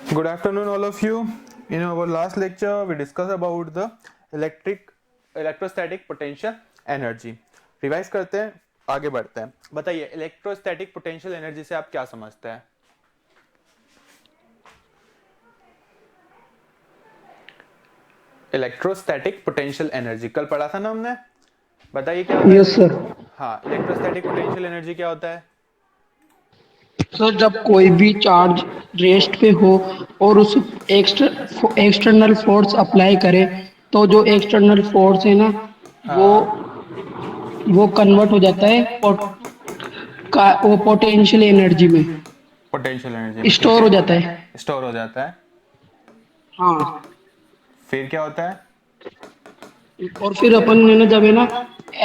Good afternoon, all of you. In our last lecture, we discussed about the electrostatic potential energy. Revise करते हैं, आगे बढ़ते हैं. बताइए इलेक्ट्रोस्टैटिक पोटेंशियल एनर्जी से आप क्या समझते हैं? इलेक्ट्रोस्टैटिक पोटेंशियल एनर्जी कल पढ़ा था ना हमने. बताइए क्या होता है? Yes sir. हाँ, इलेक्ट्रोस्टैटिक पोटेंशियल एनर्जी क्या होता है? सर जब कोई भी चार्ज रेस्ट पे हो और उस एक्सटर्नल फोर्स अप्लाई करे तो जो एक्सटर्नल फोर्स है ना वो हाँ, वो कन्वर्ट हो जाता है वो पोटेंशियल एनर्जी में पोटेंशियल एनर्जी में. ठीक स्टोर है, हो जाता है. स्टोर हो जाता है. हाँ. फिर क्या होता है? और फिर अपन है ना जब है ना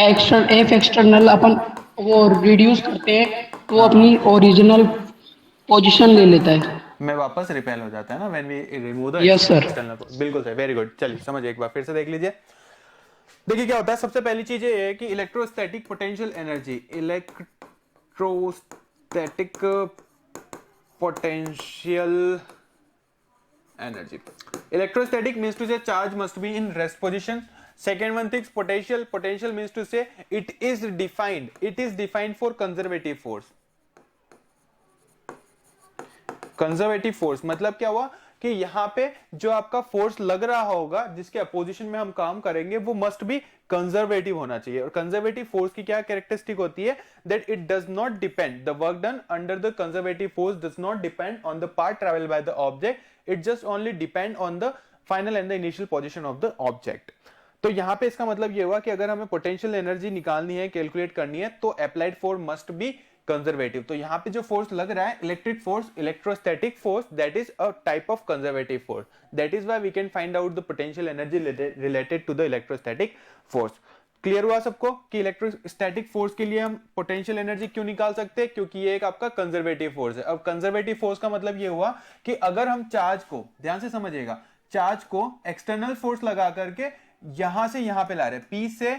एक्सटर्नल अपन वो रिड्यूस करते हैं तो वो अपनी हाँ, ओरिजिनल पोजीशन ले लेता है. में वापस रिपेल हो जाता है ना when we remove the yes sir. External. बिल्कुल सही, वेरी गुड. चलिए समझिए, एक बार फिर से देख लीजिए. देखिए क्या होता है. सबसे पहली चीज ये है कि electrostatic potential energy, electrostatic potential energy. Electrostatic means to say charge must be in rest position. Second one thing, potential means to say it is defined for conservative force. Conservative force मतलब क्या हुआ कि यहां पे जो आपका force लग रहा होगा जिसके अपोजिशन में हम काम करेंगे वो मस्ट बी कंजर्वेटिव होना चाहिए. और कंजर्वेटिव फोर्स की क्या कैरेक्टरिस्टिक होती है? That it does not depend, the work done under the conservative force does not depend on the part travel by the object. It just only depend on the final and the initial position of the object. तो यहां पे इसका मतलब ये हुआ कि अगर हमें पोटेंशियल एनर्जी निकालनी है, कैलकुलेट करनी है, तो applied force must be conservative. तो यहां पे जो फोर्स लग रहा है electric force, electrostatic force, that is a type of conservative force. That is why we can find out the potential energy related to the electrostatic force. Clear हुआ सबको कि इलेक्ट्रोस्टैटिक फोर्स के लिए हम पोटेंशियल एनर्जी क्यों निकाल सकते हैं? क्योंकि ये एक आपका कंजर्वेटिव फोर्स है. अब कंजर्वेटिव फोर्स का मतलब ये हुआ कि अगर हम चार्ज को, ध्यान से समझिएगा, चार्ज को एक्सटर्नल फोर्स लगा करके यहां से यहां पे ला रहे हैं, पी से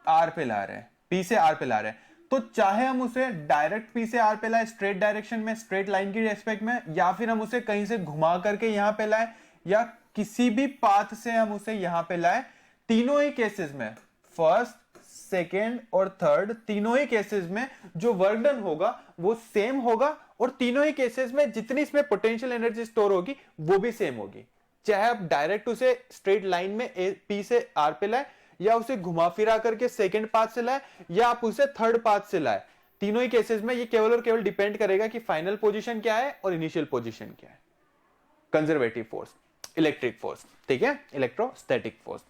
आर पे ला रहे हैं, पी से आर पे ला रहे हैं, तो चाहे हम उसे डायरेक्ट पी से आर पे लाए स्ट्रेट डायरेक्शन में, स्ट्रेट लाइन की रेस्पेक्ट में, या फिर हम उसे कहीं से घुमा करके यहां पे लाए, या किसी भी पाथ से हम उसे यहां पे लाए, तीनों ही केसेस में, फर्स्ट, सेकेंड और थर्ड, तीनों ही केसेस में जो वर्क डन होगा वो सेम होगा. और तीनों ही केसेस में जितनी इसमें पोटेंशियल एनर्जी स्टोर होगी वो भी सेम होगी. चाहे आप डायरेक्ट उसे स्ट्रेट लाइन में पी से आर पे लाए, या उसे घुमा फिरा करके सेकंड पाथ से लाए, या आप उसे थर्ड पाथ से लाए, तीनों ही केसेस में ये केवल और केवल डिपेंड करेगा कि फाइनल पोजीशन क्या है और इनिशियल पोजीशन क्या है. कंजर्वेटिव फोर्स, इलेक्ट्रिक फोर्स, ठीक है, इलेक्ट्रोस्टैटिक फोर्स.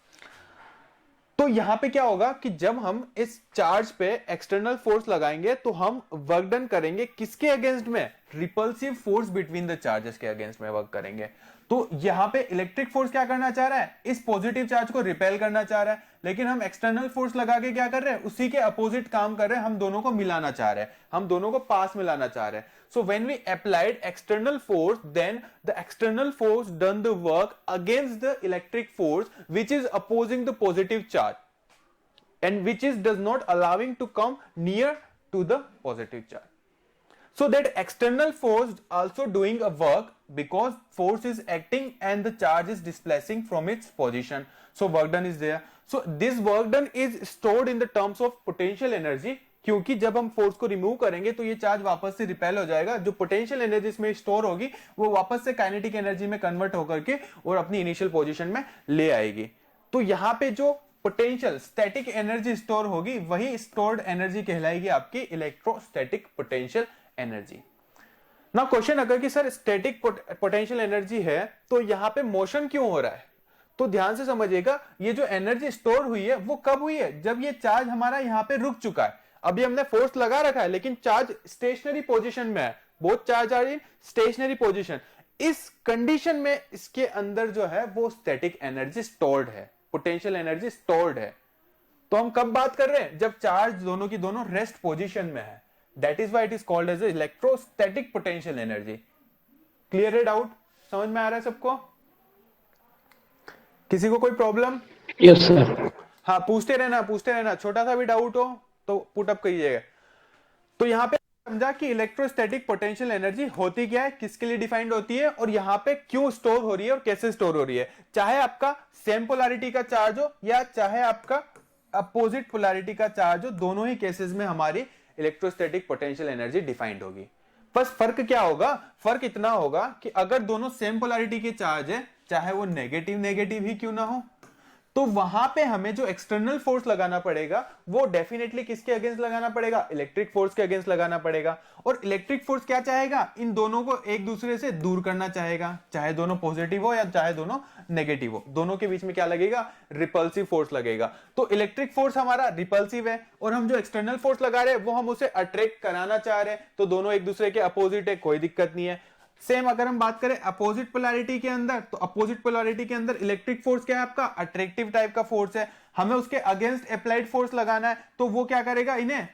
तो यहां पे क्या होगा कि जब हम इस चार्ज पे एक्सटर्नल फोर्स लगाएंगे तो हम वर्क डन करेंगे किसके अगेंस्ट में? Repulsive force between the charges के अगेंस्ट में वर्क करेंगे. तो यहां पे इलेक्ट्रिक फोर्स क्या करना चाह रहा है? इस पॉजिटिव चार्ज को रिपेल करना चाह रहा है. लेकिन हम एक्सटर्नल फोर्स लगा के क्या कर रहे हैं? उसी के अपोजिट काम कर रहे हैं. हम दोनों को मिलाना चाह रहे हैं, हम दोनों को पास मिलाना चाह रहे हैं. So when we applied external force, then the external force done the work against the electric force which is opposing the positive charge and which is does not allowing to come near to the positive charge. So that external force also doing a work because force is acting and the charge is displacing from its position. So work done is there. So this work done is stored in the terms of potential energy. क्योंकि जब हम force को remove करेंगे तो ये charge वापस से repel हो जाएगा. जो पोटेंशियल एनर्जी इसमें स्टोर होगी वो वापस से काइनेटिक एनर्जी में कन्वर्ट होकर के और अपनी इनिशियल पोजीशन में ले आएगी. तो यहां पे जो पोटेंशियल स्टैटिक एनर्जी स्टोर होगी वही स्टोर्ड एनर्जी कहलाएगी आपकी इलेक्ट्रोस्टैटिक पोटेंशियल एनर्जी. ना क्वेश्चन अगर कि सर स्टैटिक पोटेंशियल एनर्जी है तो यहां पे मोशन क्यों हो रहा है? तो ध्यान से समझिएगा, ये जो एनर्जी स्टोर हुई है वो कब हुई है? जब ये चार्ज हमारा यहां पे रुक चुका है. अभी हमने फोर्स लगा रखा है लेकिन चार्ज स्टेशनरी पोजीशन में है. Both charge are in stationary position. इस कंडीशन में इसके अंदर जो है वो स्टैटिक एनर्जी स्टोर्ड है, पोटेंशियल एनर्जी स्टोर्ड है. तो हम कब बात कर रहे हैं? जब चार्ज दोनों की दोनों रेस्ट पोजीशन में है. That is why it is called as electrostatic potential energy. Clear है? डाउट समझ में आ रहा है सबको? किसी को कोई प्रॉब्लम? Yes sir. हाँ, पूछते रहना, छोटा सा भी डाउट हो तो पुट अप करिएगा. तो यहां पे समझा कि इलेक्ट्रोस्टैटिक पोटेंशियल एनर्जी होती क्या है, किसके लिए डिफाइंड होती है और यहां पे क्यों स्टोर हो रही है और कैसे स्टोर हो रही है। चाहे आपका सेम पोलैरिटी का चार्ज हो या चाहे आपका अपोजिट पोलैरिटी का चार्ज हो, दोनों ही केसेस में हमारी इलेक्ट्रोस्टैटिक पोटेंशियल एनर्जी डिफाइंड होगी। बस फर्क क्या होगा, फर्क इतना होगा कि अगर दोनों सेम पोलैरिटी के चार्ज है, चाहे वो नेगेटिव नेगेटिव ही क्यों ना हो, तो वहां पे हमें जो एक्सटर्नल फोर्स लगाना पड़ेगा वो डेफिनेटली किसके अगेंस्ट लगाना पड़ेगा, इलेक्ट्रिक फोर्स के अगेंस्ट लगाना पड़ेगा। और इलेक्ट्रिक फोर्स क्या चाहेगा, इन दोनों को एक दूसरे से दूर करना चाहेगा, चाहे दोनों पॉजिटिव हो या चाहे दोनों नेगेटिव हो, दोनों के बीच में क्या लगेगा, रिपल्सिव फोर्स लगेगा। तो इलेक्ट्रिक फोर्स हमारा रिपल्सिव है और हम जो एक्सटर्नल फोर्स लगा रहे हैं वो हम उसे अट्रैक्ट कराना चाह रहे हैं, तो दोनों एक दूसरे के अपोजिट है, कोई दिक्कत नहीं है। सेम अगर हम बात करें अपोजिट पोलैरिटी के अंदर, तो अपोजिट पोलैरिटी के अंदर इलेक्ट्रिक फोर्स क्या है, आपका अट्रैक्टिव टाइप का फोर्स है, हमें उसके अगेंस्ट अप्लाइड फोर्स लगाना है, तो वो क्या करेगा, इन्हें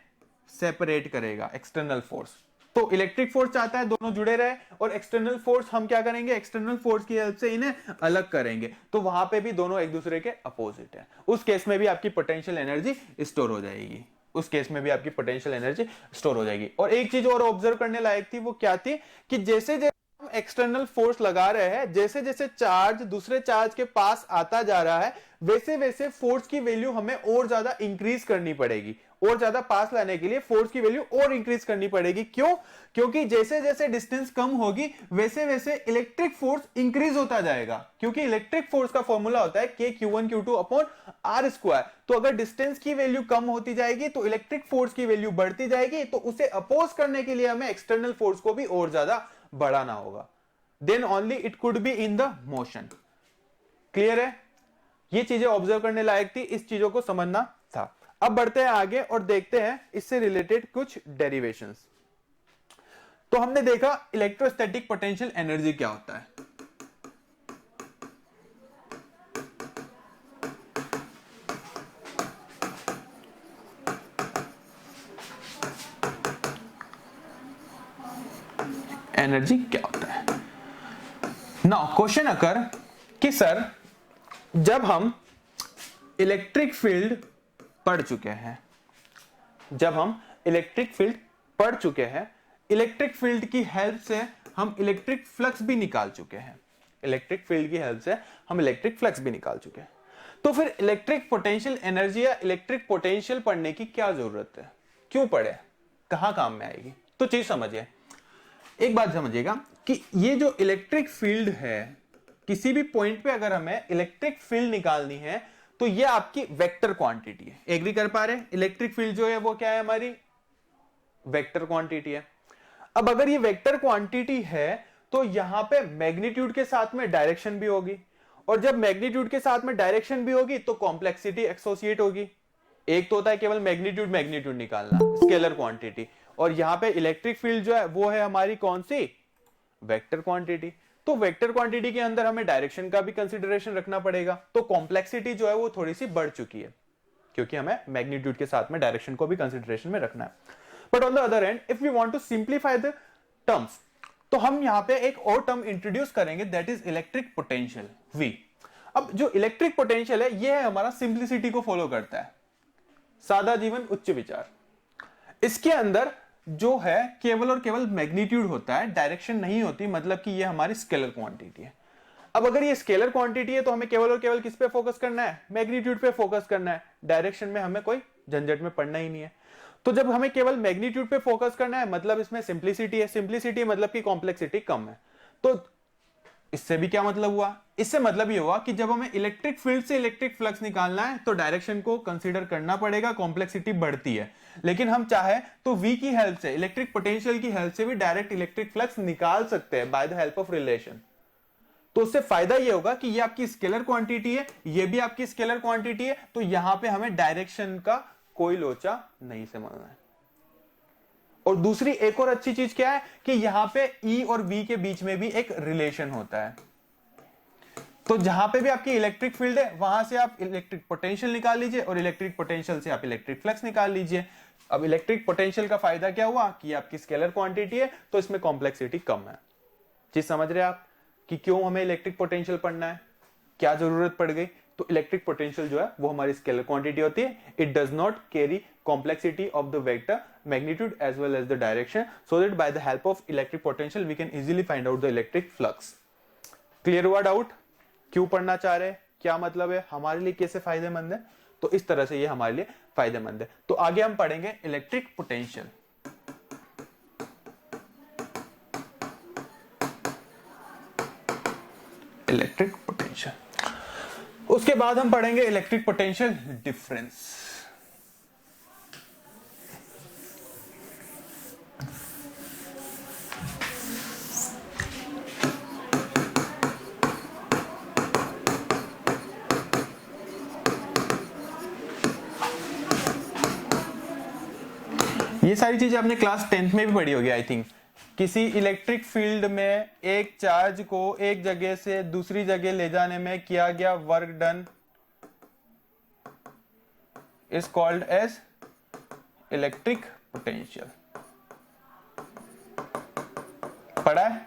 सेपरेट करेगा, एक्सटर्नल फोर्स। तो इलेक्ट्रिक फोर्स चाहता है दोनों जुड़े रहे और एक्सटर्नल फोर्स हम क्या करेंगे, एक्सटर्नल फोर्स की हेल्प से इन्हें अलग करेंगे, तो वहां पे भी दोनों एक दूसरे के अपोजिट है। उस केस में भी आपकी पोटेंशियल एनर्जी स्टोर हो जाएगी, उस केस में भी आपकी पोटेंशियल एनर्जी स्टोर हो जाएगी। और एक चीज और ऑब्जर्व करने लायक थी, वो क्या थी कि जैसे जैसे हम एक्सटर्नल फोर्स लगा रहे हैं, जैसे जैसे चार्ज दूसरे चार्ज के पास आता जा रहा है, वैसे वैसे फोर्स की वैल्यू हमें और ज्यादा इंक्रीज करनी पड़ेगी, और ज्यादा पास लाने के लिए फोर्स की वैल्यू और इंक्रीज करनी पड़ेगी। क्यों? क्योंकि जैसे जैसे डिस्टेंस कम होगी वैसे वैसे इलेक्ट्रिक फोर्स इंक्रीज होता जाएगा, क्योंकि इलेक्ट्रिक फोर्स का फॉर्मूला होता है k q1 q2 upon r square. तो अगर डिस्टेंस की वैल्यू कम होती जाएगी तो इलेक्ट्रिक फोर्स की वैल्यू बढ़ती जाएगी, तो उसे अपोज करने के लिए हमें एक्सटर्नल फोर्स को भी और ज्यादा बढ़ाना होगा, then only it could be in the motion. Clear है? ये चीजें ऑब्जर्व करने लायक थी, इस चीजों को समझना था। अब बढ़ते हैं आगे और देखते हैं इससे रिलेटेड कुछ डेरिवेशंस। तो हमने देखा इलेक्ट्रोस्टैटिक पोटेंशियल एनर्जी क्या होता है। एनर्जी क्या होता है। नाउ क्वेश्चन अकर कि सर जब हम इलेक्ट्रिक फील्ड पढ़ चुके हैं, जब हम इलेक्ट्रिक फील्ड पढ़ चुके हैं, इलेक्ट्रिक फील्ड की हेल्प से हम इलेक्ट्रिक फ्लक्स भी निकाल चुके हैं, इलेक्ट्रिक फील्ड की हेल्प से हम इलेक्ट्रिक फ्लक्स भी निकाल चुके हैं, तो फिर इलेक्ट्रिक पोटेंशियल एनर्जी या इलेक्ट्रिक पोटेंशियल पढ़ने की क्या जरूरत है, क्यों पढ़े, कहां काम में आएगी। तो चीज समझिए, एक बात समझिएगा कि ये जो इलेक्ट्रिक फील्ड है, किसी भी पॉइंट पे अगर हमें इलेक्ट्रिक फील्ड निकालनी है तो ये आपकी वेक्टर क्वांटिटी है। एग्री कर पा रहे हैं? इलेक्ट्रिक फील्ड जो है वो क्या है, हमारी वेक्टर क्वांटिटी है। अब अगर ये वेक्टर क्वांटिटी है तो यहां पे मैग्नीट्यूड के साथ में डायरेक्शन भी होगी, और जब मैग्नीट्यूड के साथ में डायरेक्शन भी होगी तो कॉम्प्लेक्सिटी एसोसिएट होगी। एक तो होता है केवल मैग्नीट्यूड मैग्नीट्यूड निकालना, स्केलर क्वांटिटी, और यहां पे इलेक्ट्रिक फील्ड जो है वो है हमारी कौन सी, वेक्टर क्वांटिटी। तो वेक्टर क्वांटिटी के अंदर हमें डायरेक्शन का भी कंसीडरेशन रखना पड़ेगा, तो कॉम्प्लेक्सिटी जो है वो थोड़ी सी बढ़ चुकी है, क्योंकि हमें मैग्नीट्यूड के साथ में डायरेक्शन को भी कंसीडरेशन में रखना है। But on the other end if we want to simplify the terms, तो हम यहां पे एक और टर्म इंट्रोड्यूस करेंगे, that is electric potential, V। अब जो इलेक्ट्रिक पोटेंशियल है ये है हमारा सिंप्लिसिटी को फॉलो करता है, सादा जीवन उच्च विचार। इसके अंदर जो है केवल और केवल मैग्नीट्यूड होता है, डायरेक्शन नहीं होती, मतलब कि ये हमारी स्केलर क्वांटिटी है। अब अगर ये स्केलर क्वांटिटी है तो हमें केवल और केवल किस पे फोकस करना है, मैग्नीट्यूड पे फोकस करना है, डायरेक्शन में हमें कोई झंझट में पड़ना ही नहीं है। तो जब हमें केवल मैग्नीट्यूड पे फोकस करना है, मतलब इसमें सिंप्लिसिटी है, सिंप्लिसिटी मतलब कि कॉम्प्लेक्सिटी कम है। तो इससे भी क्या मतलब हुआ, इससे मतलब ये हुआ कि जब हमें इलेक्ट्रिक फील्ड से इलेक्ट्रिक फ्लक्स निकालना है तो डायरेक्शन को कंसीडर करना पड़ेगा, कॉम्प्लेक्सिटी बढ़ती है। लेकिन हम चाहे तो V की हेल्प से, इलेक्ट्रिक पोटेंशियल की हेल्प से भी डायरेक्ट इलेक्ट्रिक फ्लक्स निकाल सकते हैं bye the help of relation. तो उससे फायदा ये होगा कि ये आपकी स्केलर क्वांटिटी है, ये भी आपकी स्केलर क्वांटिटी है, तो यहां पे हमें डायरेक्शन का कोई लोचा नहीं समझना है। और दूसरी एक और अच्छी चीज क्या है कि यहां पे E और V के बीच में भी एक रिलेशन होता है। तो जहां पे भी आपकी इलेक्ट्रिक फील्ड है वहां से आप इलेक्ट्रिक पोटेंशियल निकाल लीजिए, और इलेक्ट्रिक पोटेंशियल से आप इलेक्ट्रिक फ्लक्स निकाल लीजिए। अब इलेक्ट्रिक पोटेंशियल का फायदा क्या हुआ कि आपकी स्केलर क्वांटिटी है तो इसमें कॉम्प्लेक्सिटी कम है। चीज समझ रहे हैं आप कि क्यों हमें इलेक्ट्रिक पोटेंशियल पढ़ना है, क्या जरूरत पड़ गई, तो इलेक्ट्रिक पोटेंशियल जो है वो हमारी स्केलर क्वांटिटी होती है. It does not carry complexity of the vector magnitude as well as the direction, so that by the help of electric potential we can easily find out the electric flux. Clear हुआ doubt? क्यों पढ़ना चाह रहे हैं, क्या मतलब है, हमारे लिए कैसे फायदेमंद है? तो इस तरह से ये हमारे लिए फायदेमंद है. तो आगे हम पढ़ेंगे इलेक्ट्रिक पोटेंशियल. इलेक्ट्रिक पोटेंशियल, उसके बाद हम पढ़ेंगे इलेक्ट्रिक पोटेंशियल डिफरेंस. ये सारी चीजें आपने क्लास 10th में भी पढ़ी होगी आई थिंक. किसी इलेक्ट्रिक फील्ड में एक चार्ज को एक जगह से दूसरी जगह ले जाने में किया गया work done is called as electric potential. पढ़ा है?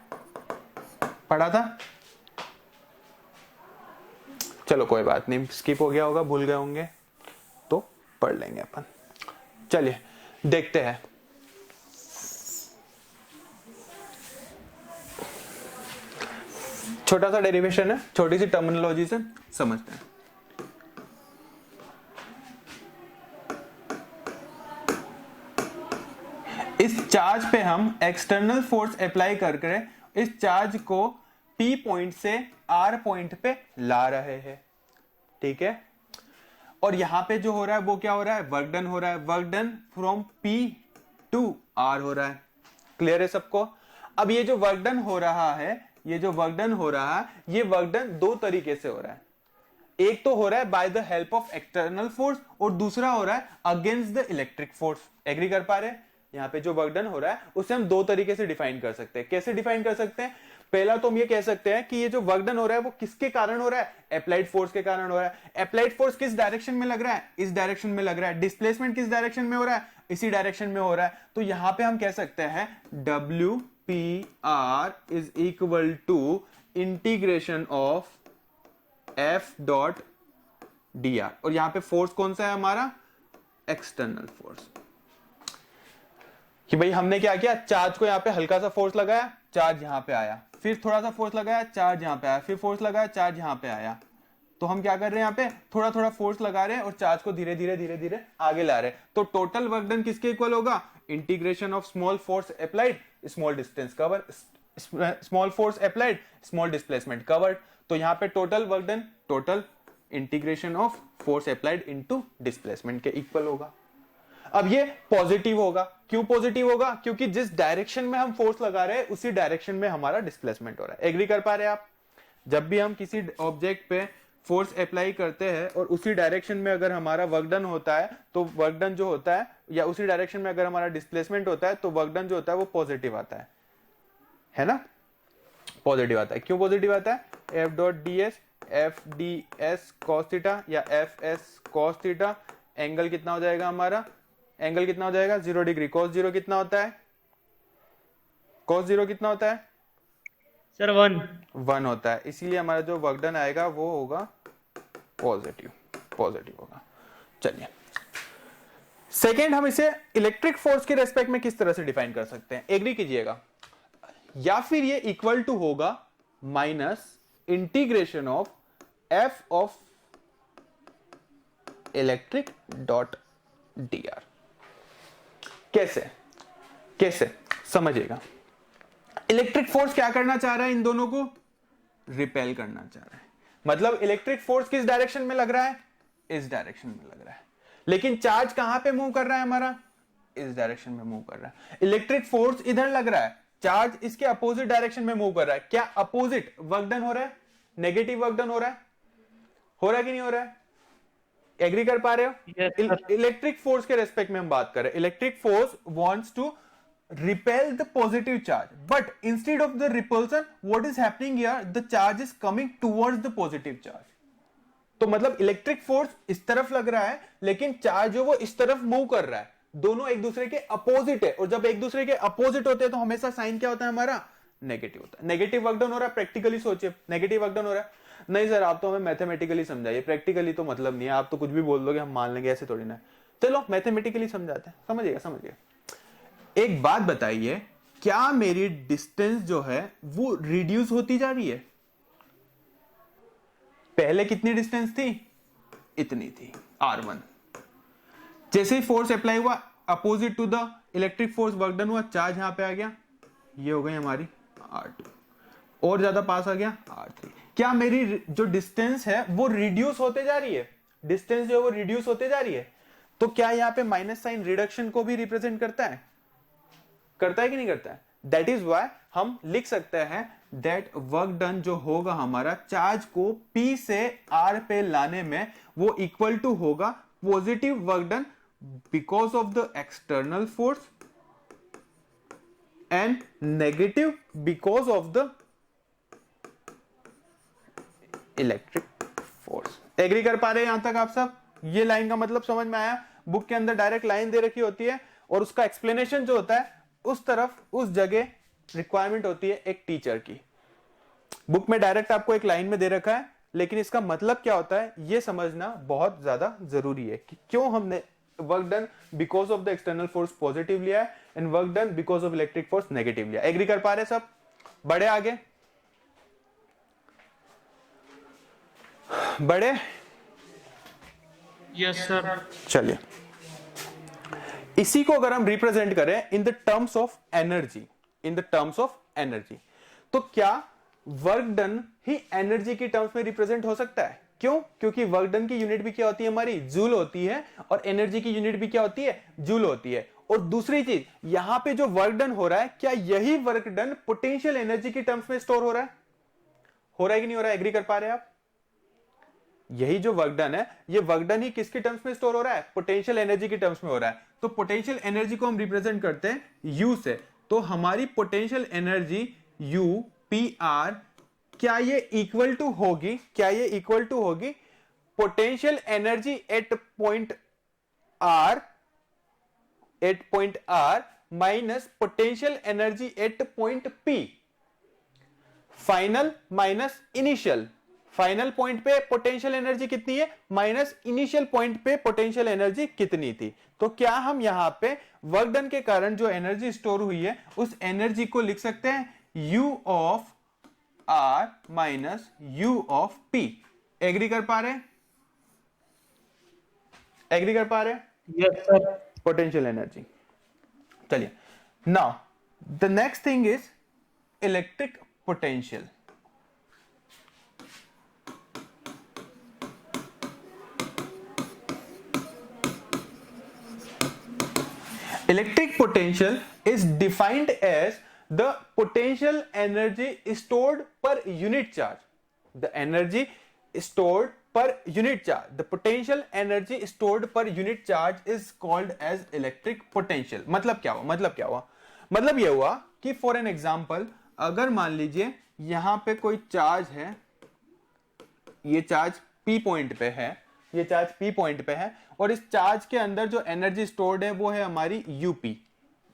पढ़ा था? चलो कोई बात नहीं, स्किप हो गया होगा, भूल गए होंगे तो पढ़ लेंगे अपन. चलिए देखते हैं. छोटा सा डेरिवेशन है, छोटी सी टर्मिनोलॉजी से समझते हैं. इस चार्ज पे हम एक्सटर्नल फोर्स अप्लाई करके इस चार्ज को P पॉइंट से R पॉइंट पे ला रहे हैं. ठीक है, और यहां पे जो हो रहा है वो क्या हो रहा है, वर्क डन हो रहा है. Work done from P to R हो रहा है. क्लियर है सबको? अब ये जो वर्क डन हो रहा है, ये जो वर्क डन हो रहा है, ये वर्क डन दो तरीके से हो रहा है. एक तो हो रहा है by the help of external force और दूसरा हो रहा है against the electric force. Agree कर पा रहे हैं? यहाँ पे जो वर्क डन हो रहा है उसे हम दो तरीके से डिफाइन कर सकते हैं. कैसे डिफाइन कर सकते हैं? पहला तो हम ये कह सकते हैं कि ये जो वर्क डन हो रहा है वो किसके कारण हो रहा है, अप्लाइड फोर्स के कारण हो रहा है. अप्लाइड फोर्स किस डायरेक्शन में लग रहा है, इस डायरेक्शन में लग रहा है. डिस्प्लेसमेंट किस डायरेक्शन में हो रहा है, इसी डायरेक्शन में हो रहा है. तो यहां पे हम कह सकते हैं WPR is equal to integration of F dot dr. और यहां पे फोर्स कौन सा है हमारा, एक्सटर्नल फोर्स. कि भाई हमने क्या किया, चार्ज को यहां पे हल्का सा फोर्स लगाया, चार्ज यहां पे आया, फिर थोड़ा सा फोर्स लगाया, चार्ज यहां पे आया, फिर फोर्स लगाया, चार्ज यहां पे आया. तो हम क्या कर रहे हैं, यहां पे थोड़ा थोड़ा फोर्स लगा रहे हैं और चार्ज को धीरे धीरे धीरे धीरे आगे ला रहे हैं. तो टोटल वर्क डन किसके इक्वल होगा, integration of small force applied small distance cover, small force applied small displacement covered. तो यहां पे total work done total integration of force applied into displacement के इक्वल होगा. अब ये पॉजिटिव होगा. क्यों पॉजिटिव होगा, क्योंकि जिस डायरेक्शन में हम फोर्स लगा रहे हैं उसी डायरेक्शन में हमारा डिस्प्लेसमेंट हो रहा है. एग्री कर पा रहे हैं आप? जब भी हम किसी ऑब्जेक्ट पे फोर्स अप्लाई करते हैं और उसी डायरेक्शन में अगर हमारा वर्क डन होता है तो वर्क डन जो होता है, या उसी डायरेक्शन में अगर हमारा डिस्प्लेसमेंट होता है तो वर्क डन जो होता है वो पॉजिटिव आता है ना, पॉजिटिव आता है. क्यों पॉजिटिव आता है, F dot ds F D S cos theta या F S cos theta. Angle कितना हो जाएगा हमारा, एंगल कितना हो जाएगा, 0 डिग्री. कॉस 0 कितना होता है, कॉस 0 कितना होता है सर 1 होता है. इसीलिए हमारा जो वर्क डन आएगा वो होगा पॉजिटिव, पॉजिटिव होगा. चलिए सेकेंड, हम इसे इलेक्ट्रिक फोर्स के रेस्पेक्ट में किस तरह से डिफाइन कर सकते हैं, एग्री कीजिएगा. या फिर ये इक्वल टू होगा minus integration of F of electric dot dr. कैसे, कैसे समझिएगा. इलेक्ट्रिक फोर्स क्या करना चाह रहा है, इन दोनों को रिपेल करना चाह रहा है. मतलब इलेक्ट्रिक फोर्स किस डायरेक्शन में लग रहा है, इस डायरेक्शन में लग रहा है. लेकिन चार्ज कहां पे मूव कर रहा है हमारा, इस डायरेक्शन में मूव कर रहा है. इलेक्ट्रिक फोर्स इधर लग रहा है, चार्ज इसके अपोजिट डायरेक्शन में मूव कर रहा है. क्या अपोजिट वर्क डन हो रहा है, नेगेटिव वर्क डन हो रहा है कि नहीं हो रहा है? एग्री कर पा रहे हो? इलेक्ट्रिक फोर्स के रेस्पेक्ट में हम बात कर रहे हैं. Electric force wants to repel the positive charge, but instead of the repulsion what is happening here, the charge is coming towards the positive charge. तो मतलब इलेक्ट्रिक फोर्स इस तरफ लग रहा है लेकिन चार्ज जो वो इस तरफ मूव कर रहा है. दोनों एक दूसरे के अपोजिट है, और जब एक दूसरे के अपोजिट होते हैं तो हमेशा साइन क्या होता है हमारा, नेगेटिव होता है। नेगेटिव वर्क डन हो रहा है, प्रैक्टिकली सोचिए, नेगेटिव वर्क डन हो रहा है। नहीं सर आप तो हमें मैथमेटिकली समझाइए, प्रैक्टिकली तो मतलब नहीं है, आप तो कुछ भी बोल दोगे हम मान लेंगे, ऐसे थोड़ी ना है। चलो मैथमेटिकली समझाते हैं, समझिएगा समझिएगा। एक बात बताइए, क्या मेरी डिस्टेंस जो है वो रिड्यूस होती जा रही है? पहले कितनी डिस्टेंस थी? इतनी थी, R1। जैसे ही फोर्स अप्लाई हुआ opposite to the electric force work done हुआ, चार्ज यहां पे आ गया, ये हो गई हमारी R2, और ज्यादा पास आ गया R3। क्या मेरी जो डिस्टेंस है वो रिड्यूस होते जा रही है? डिस्टेंस जो है वो रिड्यूस होते जा रही है। तो क्या यहां पे माइनस साइन रिडक्शन को भी रिप्रेजेंट करता है? करता है कि नहीं करता है? दैट इज वाई हम लिख सकते हैं दैट वर्क डन जो होगा हमारा चार्ज को P से R पे लाने में, वो इक्वल टू होगा positive work done because of the external force and negative because of the electric force. Agree कर पा रहे हैं यहां तक आप सब? ये लाइन का मतलब समझ में आया? बुक के अंदर डायरेक्ट लाइन दे रखी होती है और उसका एक्सप्लेनेशन जो होता है उस तरफ उस जगह रिक्वायरमेंट होती है एक टीचर की। बुक में डायरेक्ट आपको एक लाइन में दे रखा है, लेकिन इसका मतलब क्या होता है ये समझना बहुत ज्यादा जरूरी है कि क्यों हमने work done because of the external force positive लिया है and work done because of electric force negative लिया। एग्री कर पा रहे सब? बड़े आगे बड़े? Yes sir. चलिए, इसी को अगर हम रिप्रेजेंट करें in the terms of energy, in the terms of energy, तो क्या वर्क डन ही एनर्जी की टर्म्स में रिप्रेजेंट हो सकता है? क्यों? क्योंकि वर्क डन की यूनिट भी क्या होती है हमारी? जूल होती है, और एनर्जी की यूनिट भी क्या होती है? जूल होती है। और दूसरी चीज, यहां पे जो वर्क डन हो रहा है, क्या यही वर्क डन पोटेंशियल एनर्जी की टर्म्स में स्टोर हो रहा है? हो रहा है कि नहीं हो रहा है? एग्री कर पा रहे हैं आप? यही जो वर्क डन है, ये वर्क डन ही किसकी टर्म्स में स्टोर हो रहा है? पोटेंशियल एनर्जी की टर्म्स में हो रहा है। तो पोटेंशियल एनर्जी को हम रिप्रेजेंट करते हैं U से, तो हमारी पोटेंशियल एनर्जी U PR, क्या ये इक्वल टू होगी, क्या ये इक्वल टू होगी potential energy at point R minus potential energy at point P? Final minus initial, final point पे पोटेंशियल एनर्जी कितनी है माइनस इनिशियल पॉइंट पे पोटेंशियल एनर्जी कितनी थी। तो क्या हम यहां पे वर्क डन के कारण जो एनर्जी स्टोर हुई है उस एनर्जी को लिख सकते हैं U of R minus U of P? Agree कर पा रहे हैं? एग्री कर पा रहे हैं? Yes sir. Potential energy. चलिए, now the next thing is electric potential. Electric potential is defined as the potential energy stored per unit charge. The energy stored per unit charge. The potential energy stored per unit charge is called as electric potential. मतलब क्या हुआ? मतलब क्या हुआ? मतलब यह हुआ कि for an example, अगर मान लीजिए यहां पे कोई चार्ज है, ये चार्ज P पॉइंट पे है, ये चार्ज P पॉइंट पे है, और इस चार्ज के अंदर जो एनर्जी स्टोर्ड है वो है हमारी UP।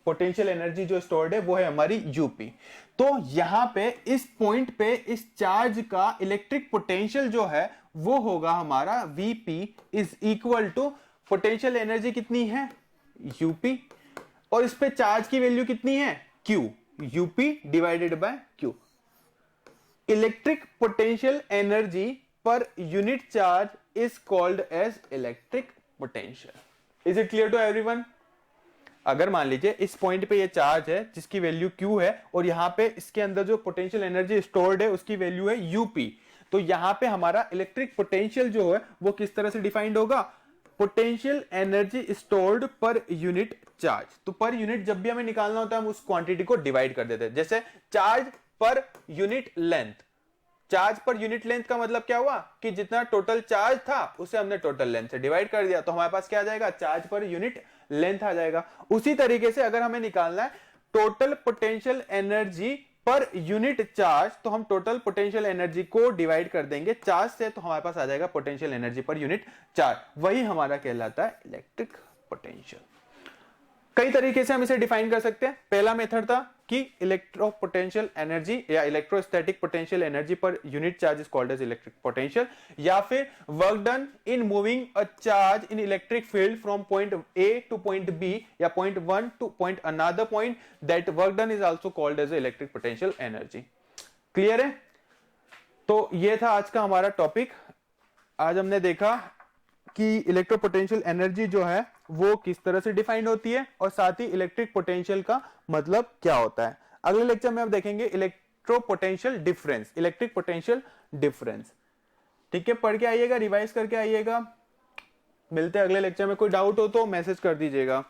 पोटेंशियल एनर्जी जो स्टोर्ड है वो है हमारी UP। तो यहां पे इस पॉइंट पे इस चार्ज का इलेक्ट्रिक पोटेंशियल जो है वो होगा हमारा VP is equal to potential energy कितनी है UP, और इस पे चार्ज की वैल्यू कितनी है Q, UP divided by Q। Electric potential energy per unit charge is called as electric potential. Is it clear to everyone? अगर मान लीजिए इस पॉइंट पे ये चार्ज है जिसकी वैल्यू Q है, और यहां पे इसके अंदर जो पोटेंशियल एनर्जी स्टोर्ड है उसकी वैल्यू है UP, तो यहां पे हमारा इलेक्ट्रिक पोटेंशियल जो है वो किस तरह से डिफाइंड होगा? पोटेंशियल एनर्जी स्टोर्ड पर यूनिट चार्ज। तो पर यूनिट जब भी हमें निकालना होता है हम उस क्वांटिटी को डिवाइड कर देते हैं। जैसे charge per unit length, charge per unit length का मतलब क्या हुआ कि जितना टोटल चार्ज था उसे हमने टोटल लेंथ से डिवाइड कर दिया, तो हमारे पास क्या आ जाएगा? चार्ज पर यूनिट लेंथ आ जाएगा। उसी तरीके से अगर हमें निकालना है total potential energy per unit charge, तो हम टोटल पोटेंशियल एनर्जी को डिवाइड कर देंगे चार्ज से, तो हमारे पास आ जाएगा potential energy per unit charge. वही हमारा कहलाता है इलेक्ट्रिक पोटेंशियल। कई तरीके से हम इसे डिफाइन कर सकते हैं। पहला मेथड था कि इलेक्ट्रोपोटेंशियल एनर्जी या electrostatic potential energy per unit charge is called as electric potential, या फिर work done in moving a charge in electric field from point A to point B या point one to point another point, that work done is also called as electric potential energy. Clear है? तो ये था आज का हमारा topic. आज हमने देखा कि इलेक्ट्रोपोटेंशियल एनर्जी जो है वो किस तरह से डिफाइंड होती है और साथ ही इलेक्ट्रिक पोटेंशियल का मतलब क्या होता है। अगले लेक्चर में अब देखेंगे इलेक्ट्रोपोटेंशियल डिफरेंस, इलेक्ट्रिक पोटेंशियल डिफरेंस। ठीक है, पढ़ के आइएगा, रिवाइज करके आइएगा। मिलते हैं अगले लेक्चर में। कोई डाउट हो तो मैसेज कर दीजिएगा।